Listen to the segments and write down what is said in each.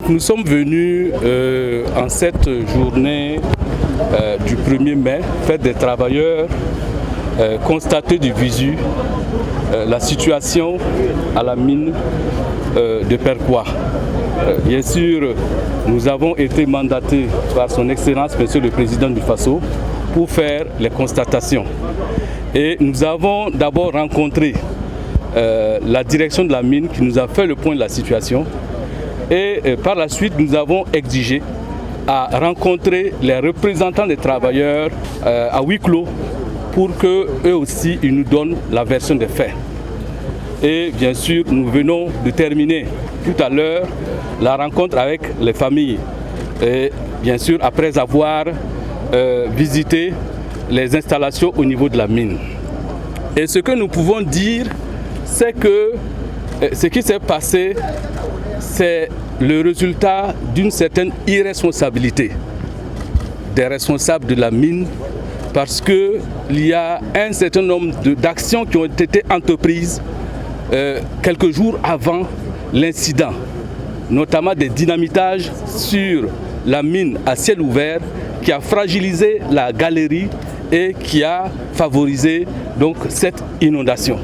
Donc nous sommes venus en cette journée du 1er mai, fête des travailleurs, constater du visu la situation à la mine de Perquois. Bien sûr, nous avons été mandatés par son Excellence, Monsieur le Président du Faso, pour faire les constatations. Et nous avons d'abord rencontré la direction de la mine qui nous a fait le point de la situation. Et par la suite, nous avons exigé à rencontrer les représentants des travailleurs à huis clos pour qu'eux aussi ils nous donnent la version des faits. Et bien sûr, nous venons de terminer tout à l'heure la rencontre avec les familles. Et bien sûr, après avoir visité les installations au niveau de la mine. Et ce que nous pouvons dire, c'est que ce qui s'est passé, c'est le résultat d'une certaine irresponsabilité des responsables de la mine, parce qu'il y a un certain nombre d'actions qui ont été entreprises quelques jours avant l'incident, notamment des dynamitages sur la mine à ciel ouvert qui a fragilisé la galerie et qui a favorisé donc cette inondation.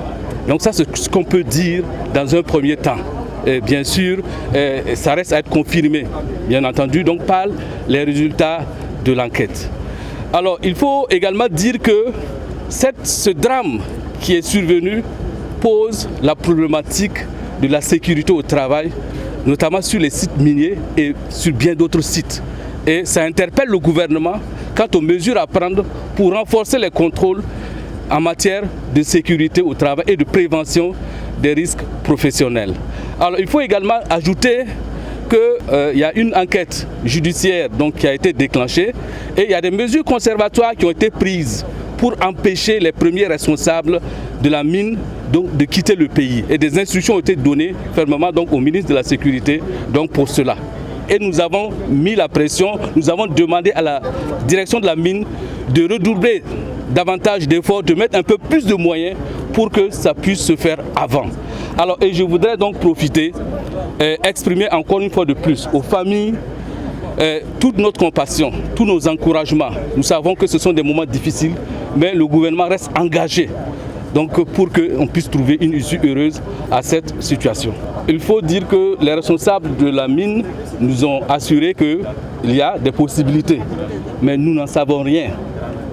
Donc ça, c'est ce qu'on peut dire dans un premier temps. Et bien sûr, ça reste à être confirmé, bien entendu, donc par les résultats de l'enquête. Alors, il faut également dire que ce drame qui est survenu pose la problématique de la sécurité au travail, notamment sur les sites miniers et sur bien d'autres sites. Et ça interpelle le gouvernement quant aux mesures à prendre pour renforcer les contrôles en matière de sécurité au travail et de prévention des risques professionnels. Alors il faut également ajouter qu'il y a une enquête judiciaire donc, qui a été déclenchée et il y a des mesures conservatoires qui ont été prises pour empêcher les premiers responsables de la mine donc, de quitter le pays. Et des instructions ont été données fermement donc, au ministre de la Sécurité donc, pour cela. Et nous avons mis la pression, nous avons demandé à la direction de la mine de redoubler davantage d'efforts, de mettre un peu plus de moyens pour que ça puisse se faire avant. Alors, et je voudrais donc profiter, exprimer encore une fois de plus aux familles toute notre compassion, tous nos encouragements. Nous savons que ce sont des moments difficiles, mais le gouvernement reste engagé donc, pour qu'on puisse trouver une issue heureuse à cette situation. Il faut dire que les responsables de la mine nous ont assuré qu'il y a des possibilités, mais nous n'en savons rien.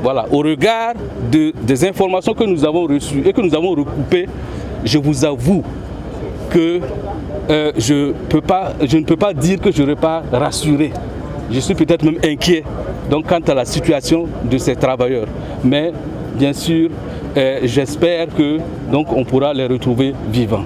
Voilà, au regard des informations que nous avons reçues et que nous avons recoupées, je vous avoue que je ne peux pas dire que je n'aurais pas rassuré. Je suis peut-être même inquiet donc, quant à la situation de ces travailleurs. Mais bien sûr, j'espère que donc, on pourra les retrouver vivants.